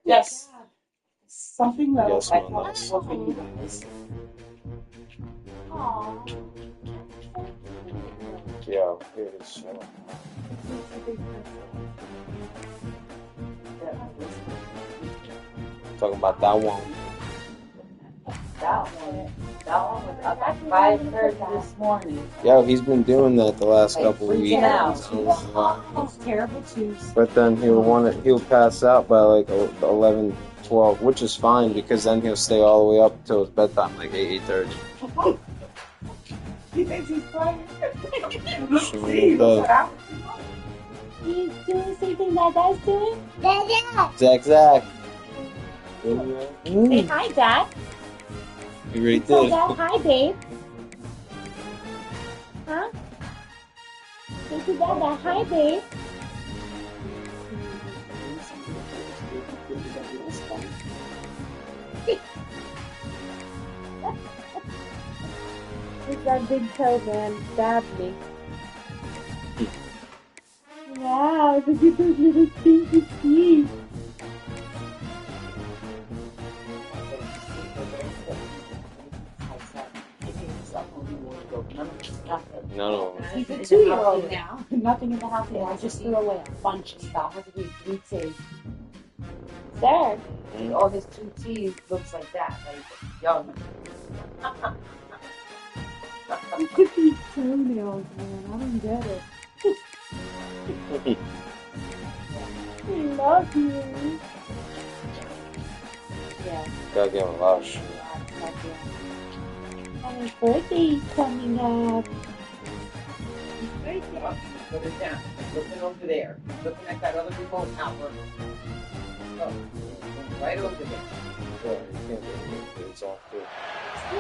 Yes. Something that Yes, I man, thought nice. was for you guys. Aww. Yeah, here it is. Talking about that one. That one was up at 5:30 this morning. Yeah, he's been doing that the last Like, couple of weeks. freaking out. Those terrible twos. But then he'll pass out by like 11, 12, which is fine because then he'll stay all the way up until his bedtime, like 8:30. He thinks he's playing. See, look at He's doing the same thing that Dad's doing? Dad! Zach. Say hi, Dad. You already Tell did. Dad hi, babe. Huh? Say to Dad hi, babe. It's that big toe, man. Stabbed me. Wow, look at those little stinky teeth. No. He's a 2-year-old now. Nothing in the house anymore. I just threw away a bunch of stuff. He'd say, There. all his 2 teeth looks like that. Like young. Look at these toenails, man. I don't get it. I love you. Yeah. Gotta give him a lot of shit. And his birthday's coming up. Put it down. Looking over there. Looking at that other remote outward. Oh, right over there. It's all good.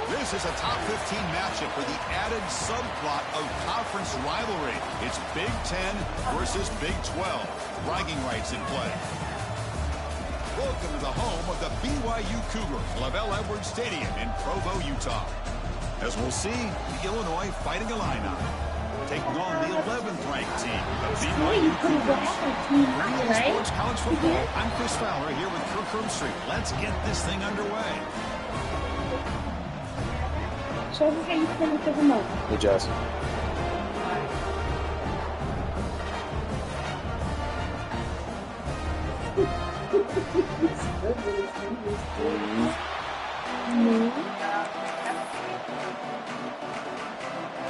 This is a top 15 matchup with the added subplot of conference rivalry. It's Big 10 versus Big 12. Bragging rights in play. Welcome to the home of the BYU Cougars, Lavelle Edwards Stadium in Provo, Utah. As we'll see, the Illinois Fighting Illini taking on the 11th ranked team, the BYU Cougars. Greetings, Sports College Football. I'm Chris Fowler here with Kirk Herbstreit. Let's get this thing underway. Show me how you play with the remote. Hey, Jesse.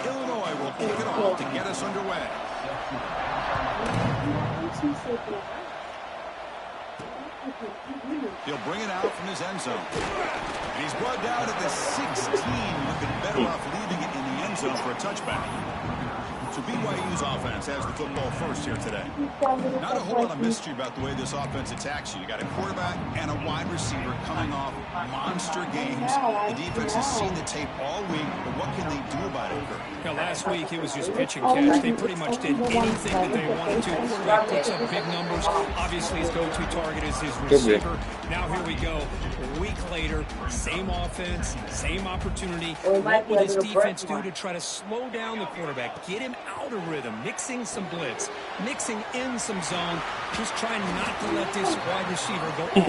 Illinois will kick it off to get us underway. He'll bring it out from his end zone. And he's brought down at the 16, looking better off leaving it in the end zone for a touchback. So BYU's offense has the football first here today. Not a whole lot of mystery about the way this offense attacks you. You got a quarterback and a wide receiver coming off monster games. The defense has seen the tape all week, but what can they do about it, Kirk? Now, last week, it was just pitch and catch. They pretty much did anything that they wanted to. Quarterback puts up big numbers. Obviously, his go-to target is his receiver. Now, here we go. A week later, same offense, same opportunity. What will this defense do to try to slow down the quarterback, get him out of rhythm, mixing some blitz, mixing in some zone, just trying not to let this wide receiver go off.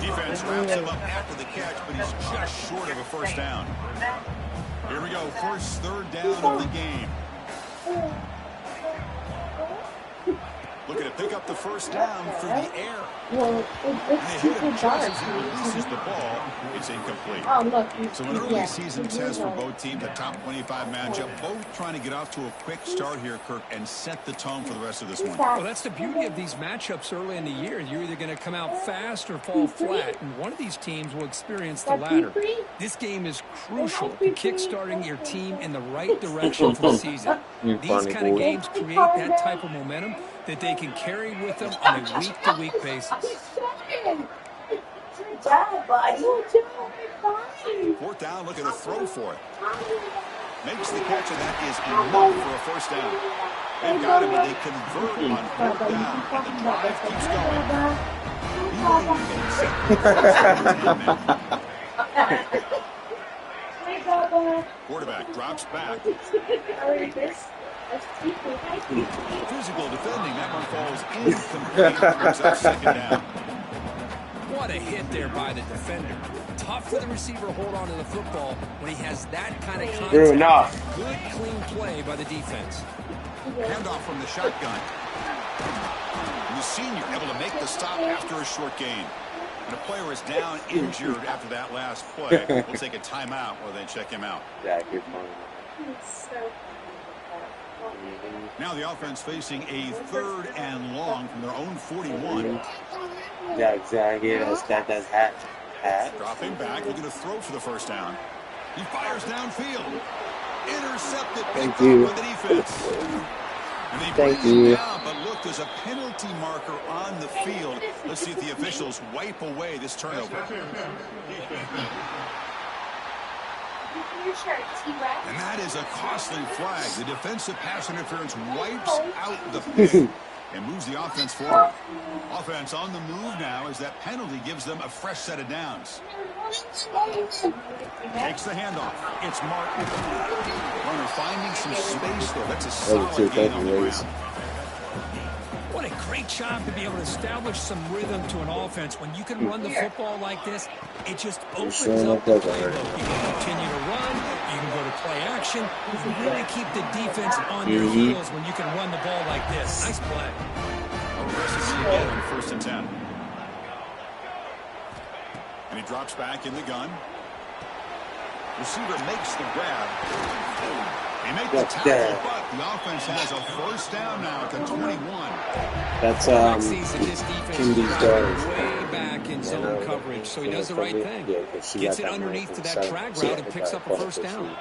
Defense wraps him up after the catch, but he's just short of a first down. Here we go, first third down of the game. Looking to pick up the first down through the air. Well, it's super dark. As he releases the ball, it's incomplete. Oh, look. So an early season test for both teams, a top 25 matchup. Both trying to get off to a quick start here, Kirk, and set the tone for the rest of this one. Well, that's the beauty of these matchups early in the year. You're either going to come out fast or fall flat, and one of these teams will experience the latter. This game is crucial to kick-starting your team in the right direction for the season. These kind of games create that type of momentum that they can carry with them on a week-to-week basis. Good job, buddy. Fourth down, looking to throw for it. Makes the catch, and that is enough for a first down. They've got him, but they convert on fourth down, and the drive keeps going. Quarterback drops back. Physical defending, that one falls incomplete. Brings up second down. What a hit there by the defender. Tough for the receiver to hold on to the football when he has that kind of contact. Good, clean play by the defense. Handoff from the shotgun. The senior able to make the stop after a short gain. And a player is down injured after that last play. We'll take a timeout while they check him out. Now the offense facing a 3rd and long from their own 41. Dropping back, looking to throw for the first down. He fires downfield. Intercepted. Thank you. By the defense. And they Thank bring him you. down, but look, there's a penalty marker on the field. Let's see if the officials wipe away this turnover. And that is a costly flag. The defensive pass interference wipes out the pick and moves the offense forward. Offense on the move now as that penalty gives them a fresh set of downs. Takes the handoff. It's Martin. Runner finding some space there. That's a solid gain on the ground. What a great job to be able to establish some rhythm to an offense. When you can run the football like this, it just opens up the playbook. You can continue to run. You can go to play action. You can really keep the defense on your heels when you can run the ball like this. Nice play. Aggressively again on 1st and 10. And he drops back in the gun. Receiver makes the grab. He makes the tackle, but the offense has a first down now to 21. That's Kindy's way back in zone coverage, so he does the right thing. Gets it underneath to that drag route and picks up a first down.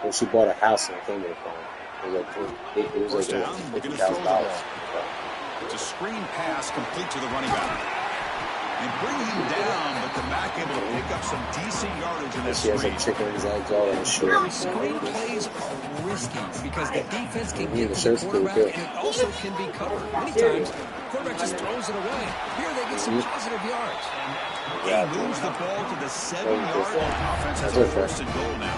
Well, she bought a house in Cambridge. It was like First down, looking to throw the ball. It's a screen pass complete to the running back. And bring him down, but the back able to pick up some decent yardage in this screen. She has like chicken's eggs all in the shirt. Screen plays are risky because the defense can get to the quarterback and it also can be covered. Many times, the quarterback just throws it away. Here they get some positive yards. He moves the ball to the 7-yard line. Offense has a 1st and goal now.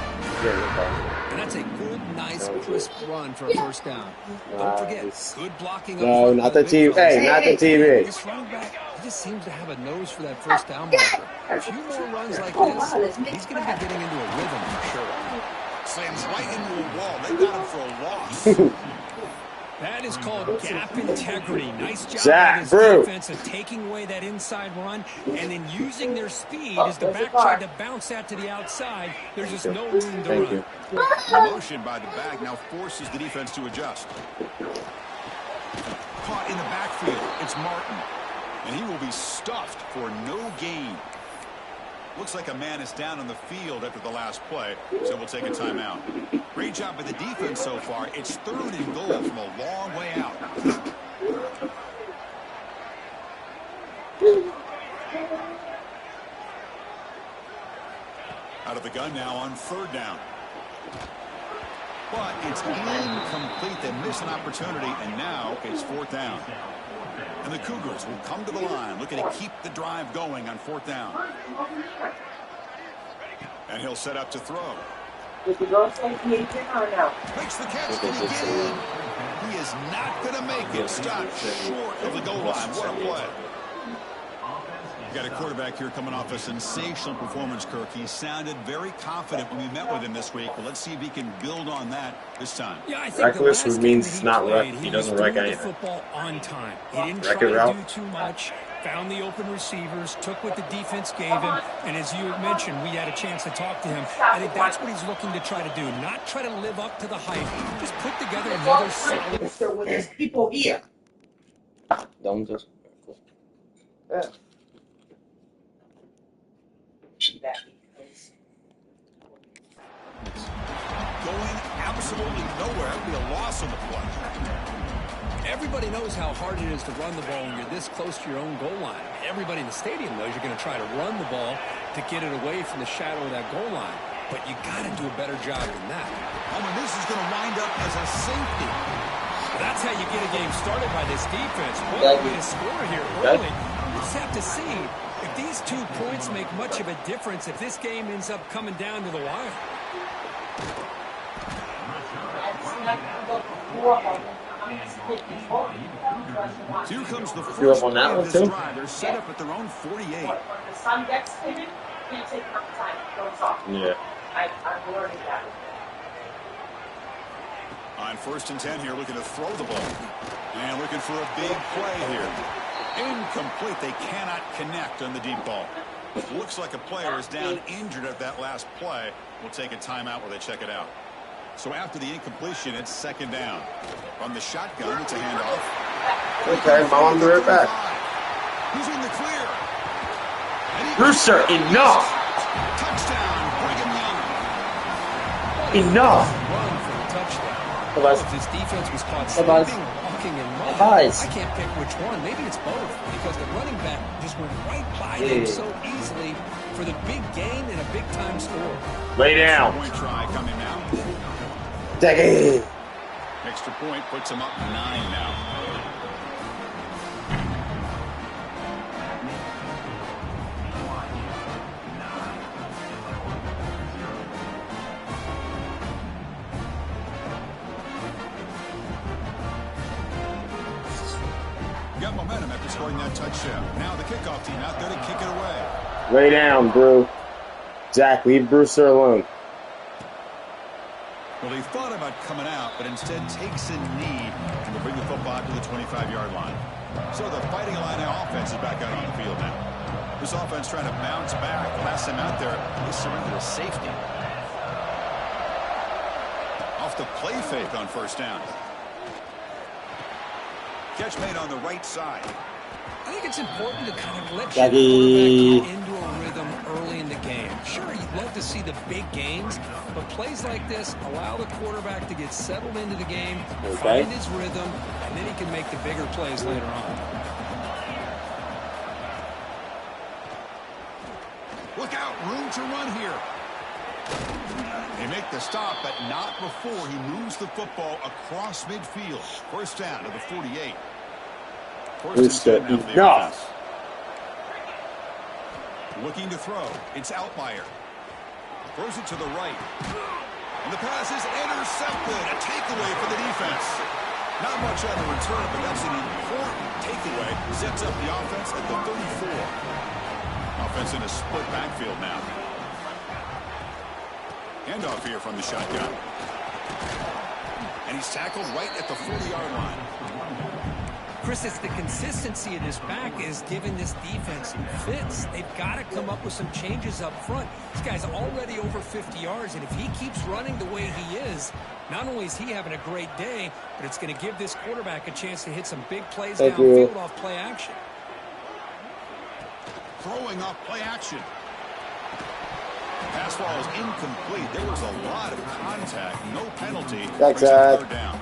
And that's a good, nice, crisp run for a first down. Don't forget, good blocking. No, not the TV. Hey, not the TV. This running back, he just seems to have a nose for that first down marker. A few more runs like this, he's going to be getting into a rhythm for sure. Slams right into a wall. They got him for a loss. That is called gap integrity. Nice job by this defense of taking away that inside run and then using their speed as the back tried to bounce that to the outside. There's just no room to run. The motion by the back now forces the defense to adjust. Caught in the backfield. It's Martin. And he will be stuffed for no gain. Looks like a man is down on the field after the last play, so we'll take a timeout. Great job by the defense so far. It's 3rd and goal from a long way out. Out of the gun now on 3rd down. But it's incomplete. They miss an opportunity, and now it's 4th down. And the Cougars will come to the line, looking to keep the drive going on 4th down. And he'll set up to throw. Makes the catch. Can he get in? He is not going to make it. Stopped short of the goal line. What a play. You got a quarterback here coming off a sensational performance, Kirk. He sounded very confident when we met with him this week. But let's see if he can build on that this time. Yeah, I think reckless means not played, he doesn't wreck anything. Football on time. He didn't try to do too much. Found the open receivers, took what the defense gave him, and as you mentioned, we had a chance to talk to him. I think that's what he's looking to try to do, not try to live up to the hype. Just put together another solid. So when there's people here. Don't just. Yeah. Going absolutely nowhere. That would be a loss on the play. Everybody knows how hard it is to run the ball when you're this close to your own goal line. Everybody in the stadium knows you're going to try to run the ball to get it away from the shadow of that goal line. But you got to do a better job than that. I mean, this is going to wind up as a safety. That's how you get a game started by this defense. What a way to score here early. You just have to see if these 2 points make much of a difference if this game ends up coming down to the wire. Here comes the You up first on that play one of this too? drive. They're set up at their own 48. When the sun gets in it, you take enough time. Goes off. Yeah. I'm learning that. On 1st and 10 here, looking to throw the ball. And looking for a big play here. Incomplete. They cannot connect on the deep ball. Looks like a player is down injured at that last play. We'll take a timeout while they check it out. So after the incompletion, it's 2nd down. From the shotgun, it's a handoff. Okay, Mom, be right back. Who's in the clear? Brewster, enough! Touchdown, Brigham Young. Enough! Run for the touchdown. Hey, Well, bud. if this defense was caught Hey, bud. sleeping, walking in mud, Guys. I can't pick which one. Maybe it's both because the running back just went right by Yeah. them so easily for the big gain and a big-time score. Lay down. Point try coming now. Daggy. Extra point puts them up 9 now. Got momentum after scoring that touchdown. Now the kickoff team out there to kick it away. Lay down, Brew. Zach, leave Brewster alone. Well, he thought about coming out, but instead takes a knee and will bring the football to the 25-yard line. So the Fighting Illini offense is back out on the field now. This offense trying to bounce back. Last time out there, they surrendered a safety. Off the play fake on 1st down. Catch made on the right side. I think it's important to kind of let Daddy. your quarterback get into a rhythm early in the game. Sure, you'd love to see the big gains, but plays like this allow the quarterback to get settled into the game, Okay. find his rhythm, and then he can make the bigger plays later on. Look out, room to run here. They make the stop, but not before he moves the football across midfield. 1st down to the 48. Brewster, 1st and 10 now for the enough. offense. Looking to throw. It's Outlier. Throws it to the right. And the pass is intercepted. A takeaway for the defense. Not much on the return, but that's an important takeaway. Sets up the offense at the 34. Offense in a split backfield now. Handoff here from the shotgun. And he's tackled right at the 40-yard line. Chris, it's the consistency of this back is giving this defense some fits. They've got to come up with some changes up front. This guy's already over 50 yards, and if he keeps running the way he is, not only is he having a great day, but it's going to give this quarterback a chance to hit some big plays downfield off play action. Throwing off play action. Pass ball is incomplete. There was a lot of contact. No penalty. Thanks, Brings up Zach. 3rd down.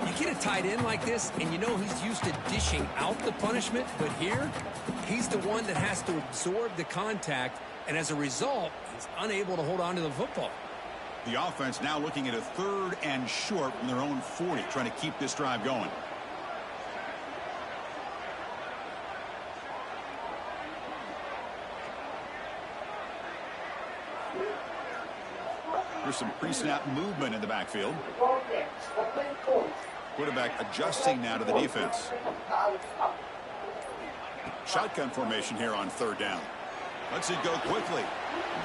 You get a tight end like this, and you know he's used to dishing out the punishment, but here, he's the one that has to absorb the contact, and as a result, he's unable to hold on to the football. The offense now looking at a 3rd and short from their own 40, trying to keep this drive going. There's some pre-snap movement in the backfield. Quarterback adjusting now to the defense. Shotgun formation here on 3rd down. Lets it go quickly.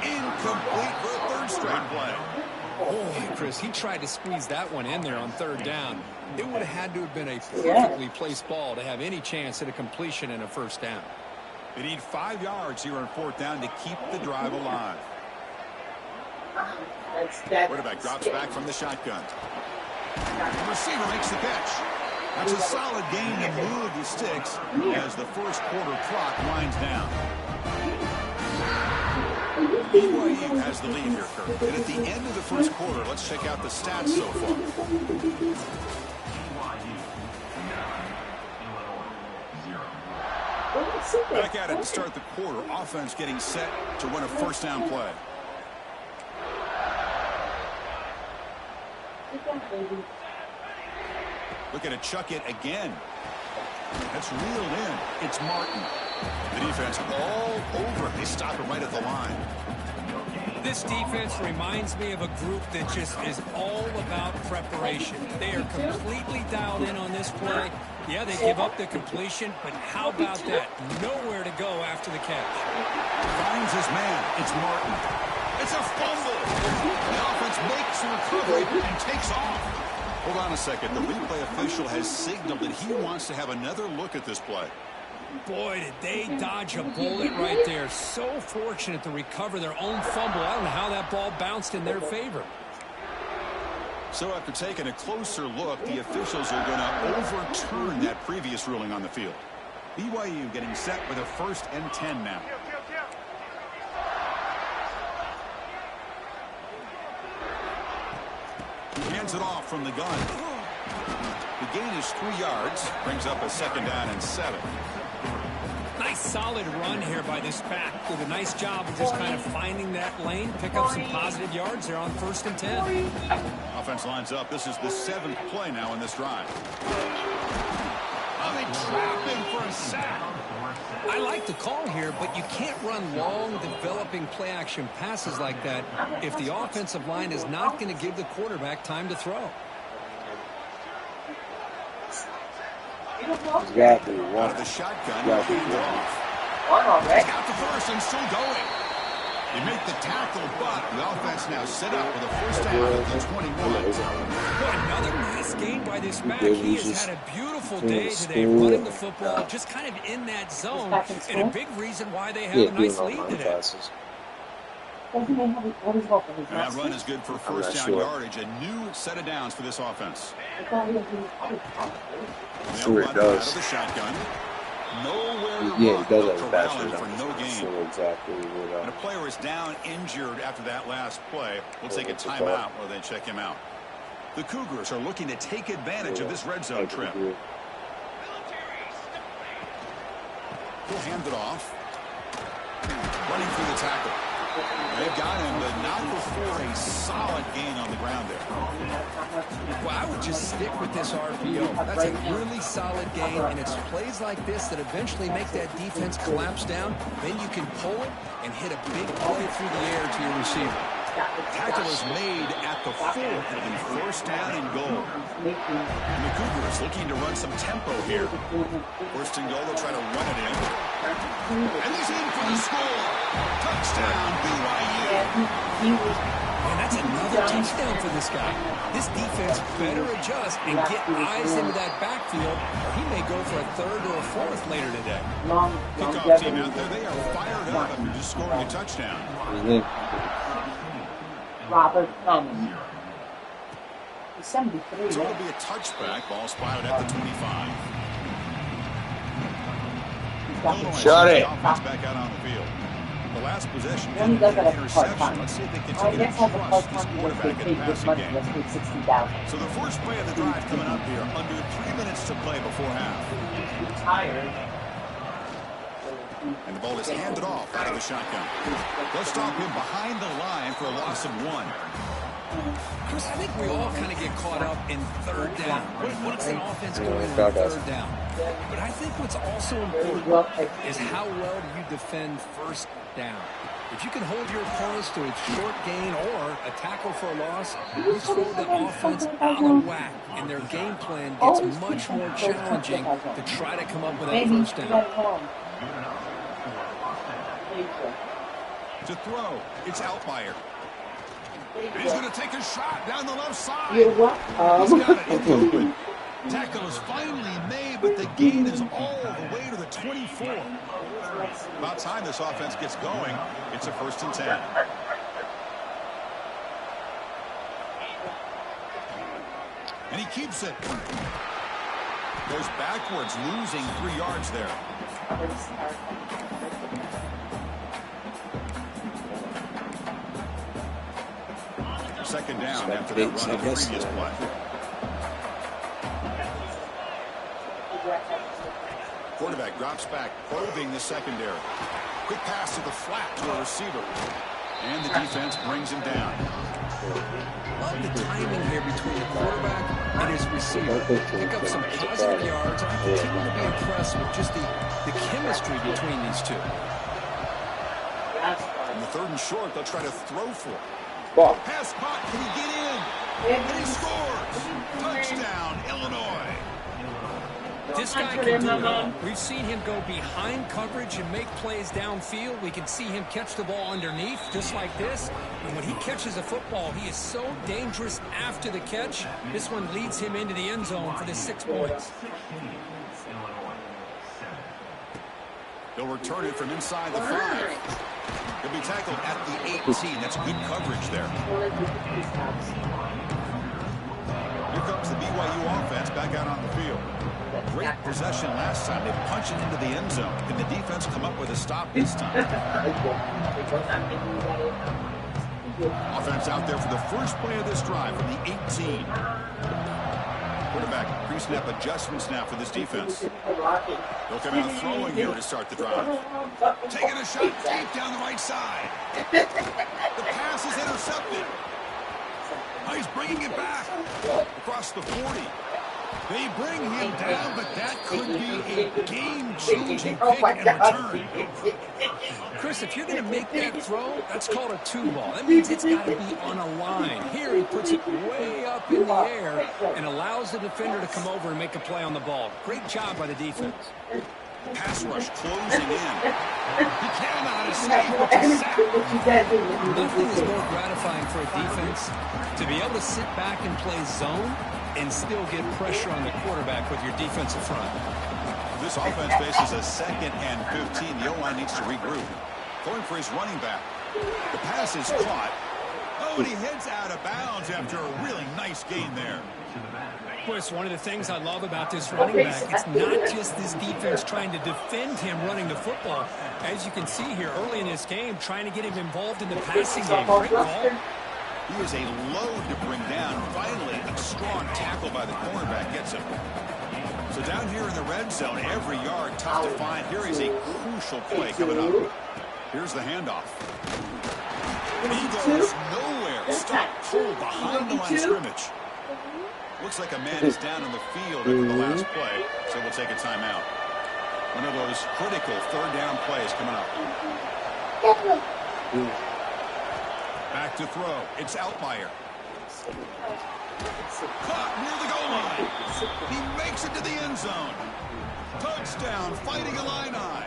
Incomplete for a 3rd straight play. Oh, Chris, he tried to squeeze that one in there on 3rd down. It would have had to have been a perfectly placed ball to have any chance at a completion and a 1st down. They need 5 yards here on 4th down to keep the drive alive. Quarterback drops back from the shotgun. The receiver makes the catch. That's a solid gain to move the sticks as the 1st quarter clock winds down. BYU has the lead here, Kirk. And at the end of the 1st quarter, let's check out the stats so far. Back at it to start the quarter. Offense getting set to run a 1st down play. Looking to chuck it again. That's reeled in. It's Martin. The defense all over. They stop it right at the line. This defense reminds me of a group that just is all about preparation. They are completely dialed in on this play. Yeah, they give up the completion, but how about that? Nowhere to go after the catch. Finds his man. It's Martin. It's a fumble. The offense makes a recovery and takes off. Hold on a second. The replay official has signaled that he wants to have another look at this play. Boy, did they dodge a bullet right there. So fortunate to recover their own fumble. I don't know how that ball bounced in their favor. So after taking a closer look, the officials are going to overturn that previous ruling on the field. BYU getting set with a 1st and 10 now. He hands it off from the gun. The gain is 3 yards, brings up a 2nd down and 7. Nice solid run here by this back. Did a nice job of just kind of finding that lane, pick up some positive yards. They're on 1st and 10. Offense lines up. This is the 7th play now in this drive. Oh, they trap him for a sack. I like the call here, but you can't run long, developing play-action passes like that if the offensive line is not going to give the quarterback time to throw. Exactly. Out of the shotgun. Exactly. Already. Got the first and still going. They make the tackle, but the offense now set up with a 1st down at the 21. Well, another nice game by this back. He has had a beautiful day today running the football, just kind of in that zone, and a big reason why they have a nice lead today. And that run is good for 1st down yardage. A new set of downs for this offense. Sure it does. Out of the shotgun. Nowhere to Yeah, run. it does They'll have a corral faster him for no gain. Sure, exactly. And a player is down injured after that last play. We'll take a timeout while they check him out. The Cougars are looking to take advantage of this red zone trip. He'll hand it off. Running through the tackle. They've got him, but not before a solid gain on the ground there. Well, I would just stick with this RPO. That's a really solid gain, and it's plays like this that eventually make that defense collapse down. Then you can pull it and hit a big play through the air to your receiver. Tackle is made at the 4th and 1st down and goal. And the Cougars looking to run some tempo here. 1st and goal, they'll try to run it in. And he's in for the score. Touchdown, BYU. And that's another touchdown for this guy. This defense better adjust and get eyes into that backfield, or he may go for a 3rd or a 4th later today. Kickoff team out there, they are fired up after just scoring a touchdown. Robert Cummings. He's 73. So it'll be a touchback. Ball spotted at the 25. Shut it. Offense back out on the field. The last possession He only does that at interception. part-time. Let's see if they can I take it guess and has a trust this part-time quarterback in the passing game. let's pay 60,000. So the first play of the drive coming up here. Under 3 minutes to play before half. Tired. And the ball is handed off out of the shotgun. They'll stop him behind the line for a loss of 1. Chris, I think we all kind of get caught up in 3rd down. What's an offense going in 3rd down? But I think what's also important is how well do you defend 1st down. If you can hold your opponents to a short gain or a tackle for a loss, you throw the offense out of whack, and their game plan gets much more challenging to try to come up with that 1st down. To throw, it's Altmaier. And he's going to take a shot down the left side. You're what? He's got it in the open. Tackle is finally made, but the gain is all the way to the 24. About time this offense gets going. It's a 1st and 10. And he keeps it. Goes backwards, losing 3 yards there. 2nd down after that run on the previous play. Quarterback drops back, probing the secondary. Quick pass to the flat to a receiver. And the defense brings him down. Love the timing here between the quarterback and his receiver. Pick up some positive yards. I continue to be impressed with just the chemistry between these two. On the 3rd and short, they'll try to throw for it. Ball. Pass caught. Can he get in? And he scores. Touchdown, Illinois. This guy can do it all. We've seen him go behind coverage and make plays downfield. We can see him catch the ball underneath, just like this. And when he catches a football, he is so dangerous after the catch. This one leads him into the end zone for the 6 points. They'll return it from inside the 5. He'll be tackled at the 18. That's good coverage there. Here comes the BYU offense back out on the field. Great possession last time. They punch it into the end zone. Can the defense come up with a stop this time? Offense out there for the first play of this drive from the 18. Quarterback pre-snap adjustments now for this defense. They'll come out throwing here to start the drive. Taking a shot deep down the right side. The pass is intercepted. Oh, he's bringing it back across the 40. They bring him down, but that could be a game-changing pick and return. Chris, if you're going to make that throw, that's called a 2-ball. That means it's got to be on a line. Here he puts it way up in the air and allows the defender to come over and make a play on the ball. Great job by the defense. Pass rush closing in. He cannot escape with the sack. Nothing is more gratifying for a defense to be able to sit back and play zone and still get pressure on the quarterback with your defensive front. This offense faces a 2nd and 15. The O-line needs to regroup. Going for his running back. The pass is caught. Oh, and he heads out of bounds after a really nice gain there. Boy, it's one of the things I love about this running back. It's not just this defense trying to defend him running the football. As you can see here early in this game, trying to get him involved in the passing game. Great call. He is a load to bring down. Finally, a strong tackle by the cornerback gets him. So down here in the red zone, every yard tough to find. Here is a crucial play coming up. Here's the handoff. He goes nowhere. Stop pulled behind the line of scrimmage. Looks like a man is down in the field after the last play, so we'll take a timeout. One of those critical 3rd down plays coming up. Back to throw. It's Altmaier. Caught near the goal line. He makes it to the end zone. Touchdown, Fighting Illini.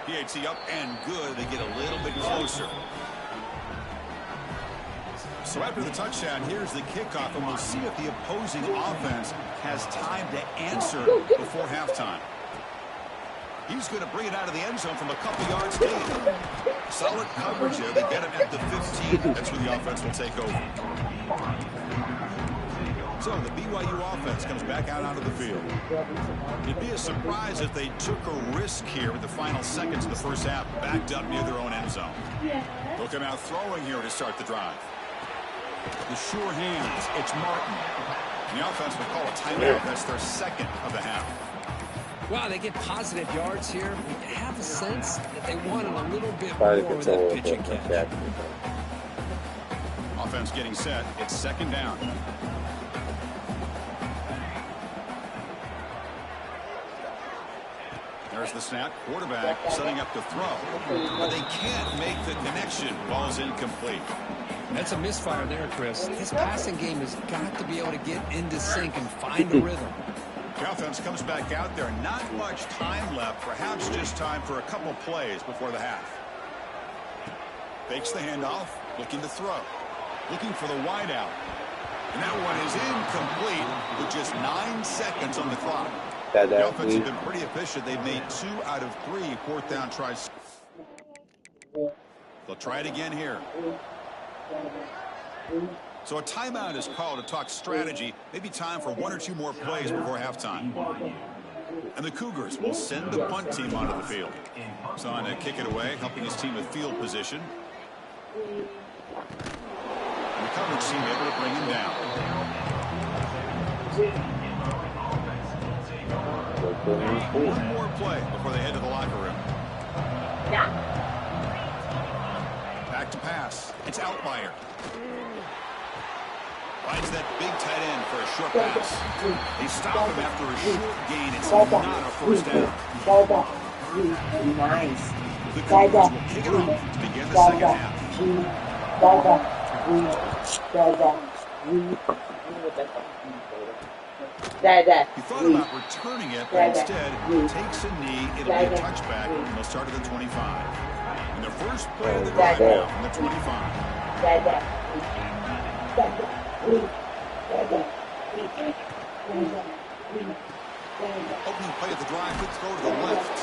PAT up and good. They get a little bit closer. So after the touchdown, here's the kickoff, and we'll see if the opposing offense has time to answer before halftime. He's going to bring it out of the end zone from a couple yards deep. Solid coverage there. They get him at the 15. That's where the offense will take over. So the BYU offense comes back out onto the field. It'd be a surprise if they took a risk here with the final seconds of the first half, backed up near their own end zone. They'll come out throwing here to start the drive. The sure hands, it's Martin. And the offense will call a timeout. That's their 2nd of the half. Wow, they get positive yards here. You have a sense that they wanted a little bit more with that pitch and catch. Offense getting set. It's 2nd down. There's the snap. Quarterback setting up to throw. But they can't make the connection. Ball's incomplete. That's a misfire there, Chris. His passing game has got to be able to get into sync and find a rhythm. The offense comes back out there. Not much time left. Perhaps just time for a couple plays before the half. Fakes the handoff. Looking to throw. Looking for the wide out. And that one is incomplete with just 9 seconds on the clock. The offense has been pretty efficient. They've made 2 out of 3 4th down tries. They'll try it again here. So a timeout is called to talk strategy. Maybe time for 1 or 2 more plays before halftime. And the Cougars will send the punt team onto the field. So on to kick it away, helping his team with field position. And the coverage team able to bring him down. One more play before they head to the locker room. Back to pass. It's Altmaier. Finds that big tight end for a short pass. They stop him after a short gain. It's not a first down. Nice. The Cougars will kick it off to begin the second half. He thought about returning it, but instead takes a knee. It'll be a touchback, and they'll start at the 25. And the first play of the drive now from the 25. Opening play of the drive, quick throw to the left.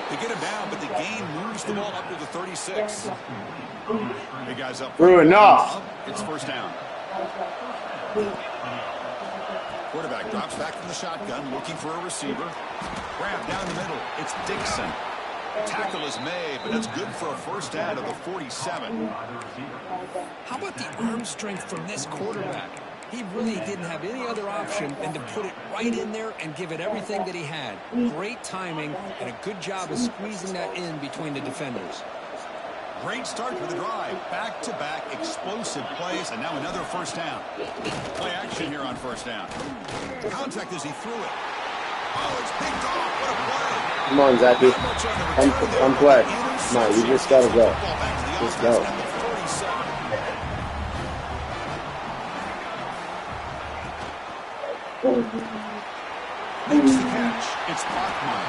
They get him down, but the gain moves the ball up to the 36. Hey guys up. Enough. It's first down. Quarterback drops back from the shotgun, looking for a receiver. Grab down the middle. It's Dixon. Tackle is made, but that's good for a first down of the 47. How about the arm strength from this quarterback? He really didn't have any other option than to put it right in there and give it everything that he had. Great timing and a good job of squeezing that in between the defenders. Great start to the drive. Back-to-back explosive plays, and now another first down. Play action here on first down. Contact as he threw it. Oh, it's picked off. What a play. Come on, Zachy. Come play. Come on, you just gotta go. Just go. Makes the catch. It's Bachman.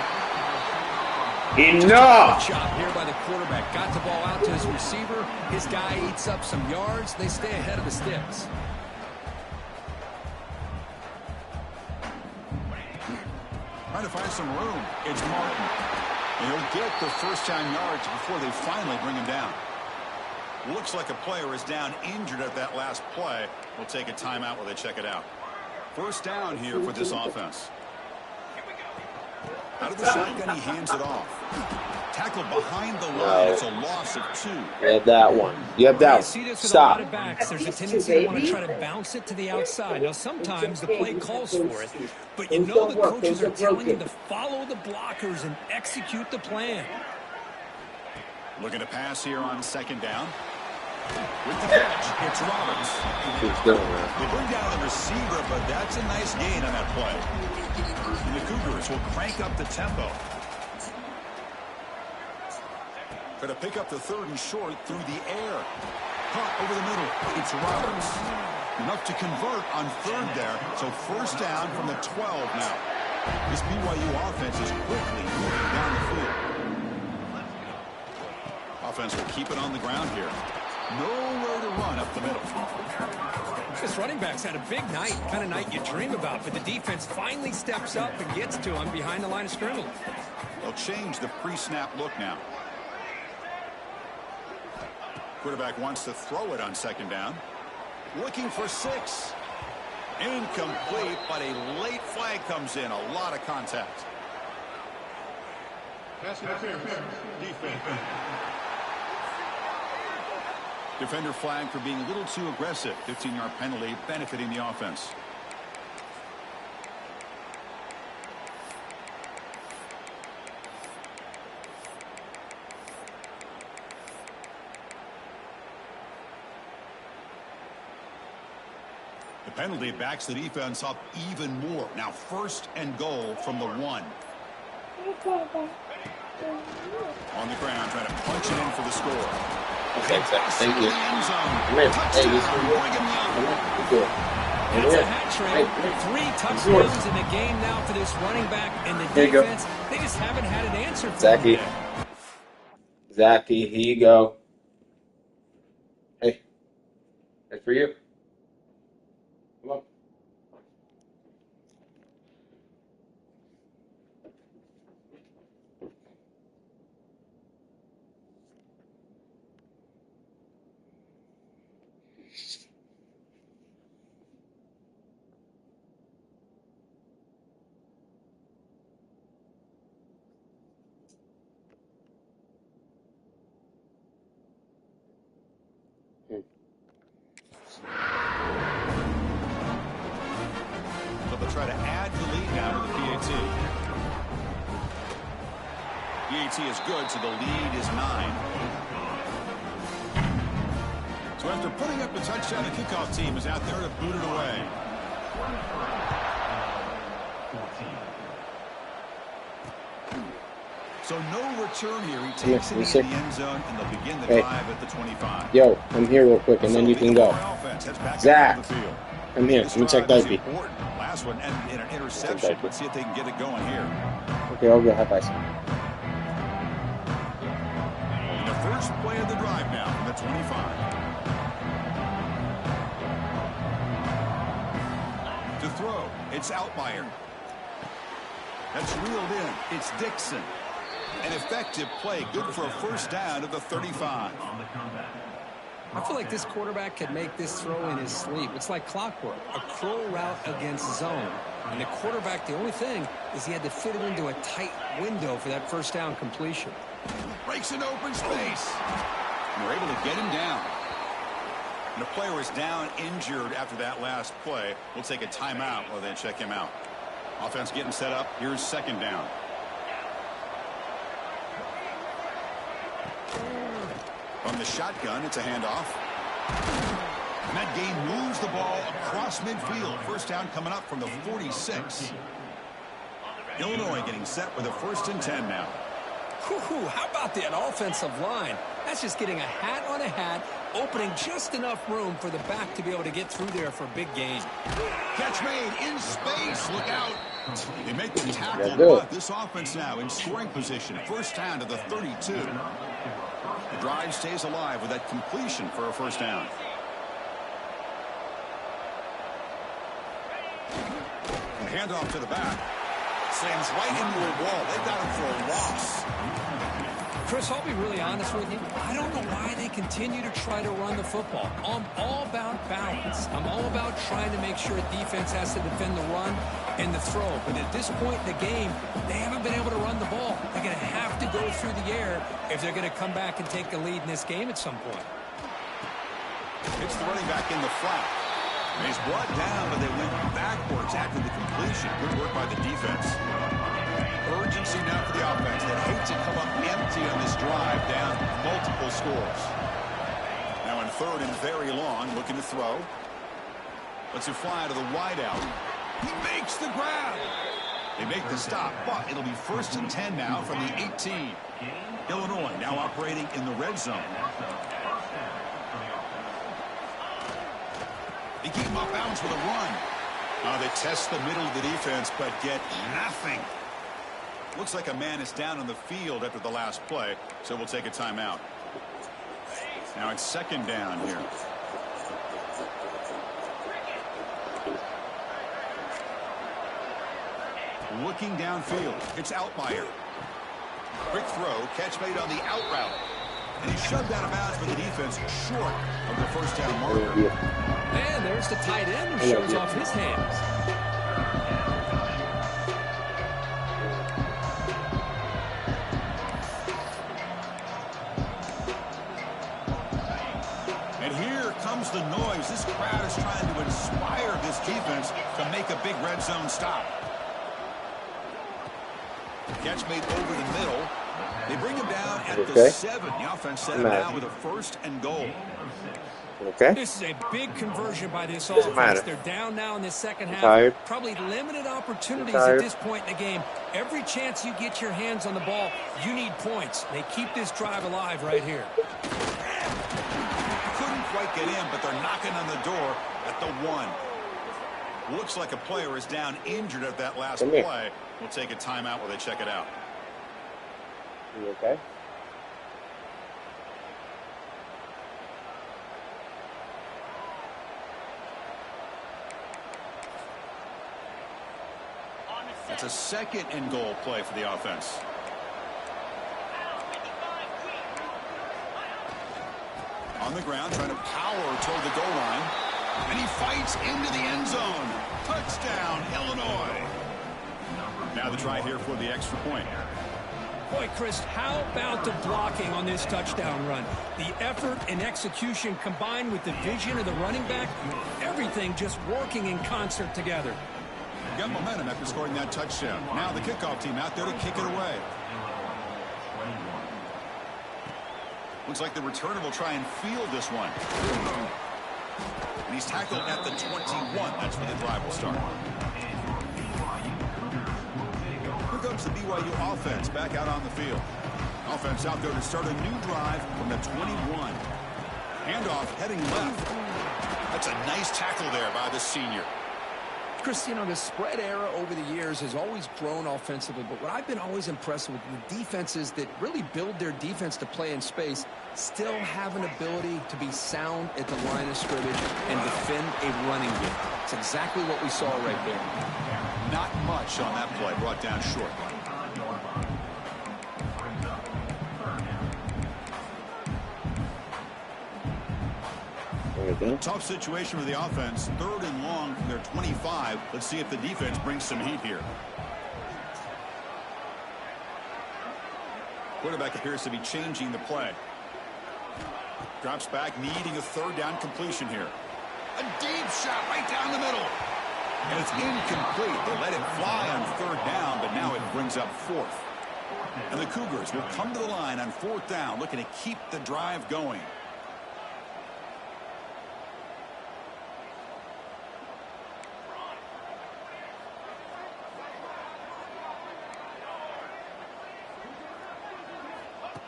Enough! Shot here by the quarterback. Got the ball out to his receiver. His guy eats up some yards. They stay ahead of the sticks. Trying to find some room. It's Martin. And he'll get the first down yards before they finally bring him down. Looks like a player is down injured at that last play. We'll take a timeout while they check it out. First down here for this offense. Out of the shotgun, he hands it off. Tackled behind the line. It's a loss of 2. You have that one. You have that one. Stop. There's a tendency to want to try to bounce it to the outside. Now, sometimes the play calls for it, but you know the coaches are telling you to follow the blockers and execute the plan. Looking to pass here on second down. With the catch, it's Roberts. They bring down the receiver, but that's a nice gain on that play. And the Cougars will crank up the tempo. Try to pick up the third and short through the air. Caught over the middle. It's Roberts. Enough to convert on third there. So first down from the 12 now. This BYU offense is quickly moving down the field. Offense will keep it on the ground here. Nowhere to run up the middle. This running back's had a big night, kind of night you dream about, but the defense finally steps up and gets to him behind the line of scrimmage. They'll change the pre-snap look now. Quarterback wants to throw it on second down. Looking for 6. Incomplete, but a late flag comes in. A lot of contact. Pass interference. Defense. Defender flag for being a little too aggressive. 15-yard penalty benefiting the offense. The penalty backs the defense up even more. Now first and goal from the 1. On the ground, trying to punch it in for the score. Okay, thank you. Come in. Hey, this is That's a hat trick. 3 touchdowns in the game now for this running back, and the defense, they just haven't had an answer for Zachy. him. Zachy, here you go. Hey. That's for you. Come on. So they'll try to add the lead now to the PAT. PAT is good, so the lead is 9. So after putting up a touchdown, the kickoff team is out there to boot it away. So no return here. He takes it into the end zone, and they'll begin the drive at the 25. Yo, I'm here real quick, and then you can go. Zach, I'm here. Let me check Dipey. Last one, and an interception. Let's see if they can get it going here. Okay, I'll go. High five. The first play of the drive now from the 25. To throw, it's Altmaier. That's reeled in. It's Dixon. An effective play, good for a first down at the 35. I feel like this quarterback could make this throw in his sleep. It's like clockwork, a crow route against zone. And the quarterback, the only thing is he had to fit it into a tight window for that first down completion. Breaks an open space. And we're able to get him down. And the player is down injured after that last play. We'll take a timeout while they check him out. Offense getting set up. Here's second down. From the shotgun, it's a handoff. And that game moves the ball across midfield. First down coming up from the 46. Illinois getting set with a 1st and 10 now. How about that offensive line? That's just getting a hat on a hat, opening just enough room for the back to be able to get through there for a big gain. Catch made in space. Look out. They make the tackle, but this offense now in scoring position. First down to the 32. The drive stays alive with that completion for a first down. And handoff to the back. Slams right into a wall. They got him for a loss. Chris, I'll be really honest with you. I don't know why they continue to try to run the football. I'm all about balance. I'm all about trying to make sure defense has to defend the run and the throw. But at this point in the game, they haven't been able to run the ball. They're going to have to go through the air if they're going to come back and take the lead in this game at some point. It's the running back in the flat. And he's brought down, but they went backwards after the completion. Good work by the defense. Urgency now for the offense. They hate to come up empty on this drive, down multiple scores. Now in 3rd and very long, looking to throw. Lets it fly to the wideout. He makes the grab. They make the stop, but it'll be 1st and 10 now from the 18. Illinois now operating in the red zone. They keep him off balance with a run. They test the middle of the defense, but get nothing. Looks like a man is down on the field after the last play, so we'll take a timeout. Now it's second down here. Looking downfield, it's Altmaier. Quick throw, catch made on the out route. And he shoved out of bounds for the defense short of the first down marker. And there's the tight end who shows off his hands. And here comes the noise. This crowd is trying to inspire this defense to make a big red zone stop. Catch made over the middle. They bring him down at the 7. The offense set him now with a 1st and goal. Okay. This is a big conversion by this offense. They're down now in the second half. Probably limited opportunities at this point in the game. Every chance you get your hands on the ball, you need points. They keep this drive alive right here. Couldn't quite get in, but they're knocking on the door at the 1. Looks like a player is down injured at that last play. We'll take a timeout while they check it out. You okay? It's a 2nd and goal play for the offense. On the ground, trying to power toward the goal line. And he fights into the end zone. Touchdown, Illinois. Now the try here for the extra point. Boy, Chris, how about the blocking on this touchdown run? The effort and execution combined with the vision of the running back, everything just working in concert together. Got momentum after scoring that touchdown. Now the kickoff team out there to kick it away. Looks like the returner will try and field this one. And he's tackled at the 21. That's where the drive will start. puts the BYU offense back out on the field. Offense out there to start a new drive from the 21. Handoff heading left. That's a nice tackle there by the senior. Chris, you know, the spread era over the years has always grown offensively, but what I've been always impressed with the defenses that really build their defense to play in space still have an ability to be sound at the line of scrimmage and defend a running game. It's exactly what we saw right there. Not much on that play, brought down short. Tough situation for the offense. 3rd and long from their 25. Let's see if the defense brings some heat here. Quarterback appears to be changing the play. Drops back, needing a 3rd down completion here. A deep shot right down the middle. And it's incomplete. They let it fly on 3rd down, but now it brings up 4th. And the Cougars will come to the line on 4th down, looking to keep the drive going.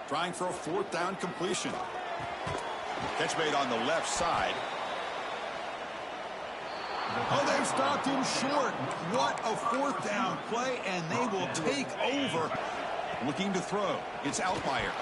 Trying for a 4th down completion. Catch made on the left side. Oh, they've stopped him short. What a 4th down play, and they will take over. Looking to throw. It's Altmaier.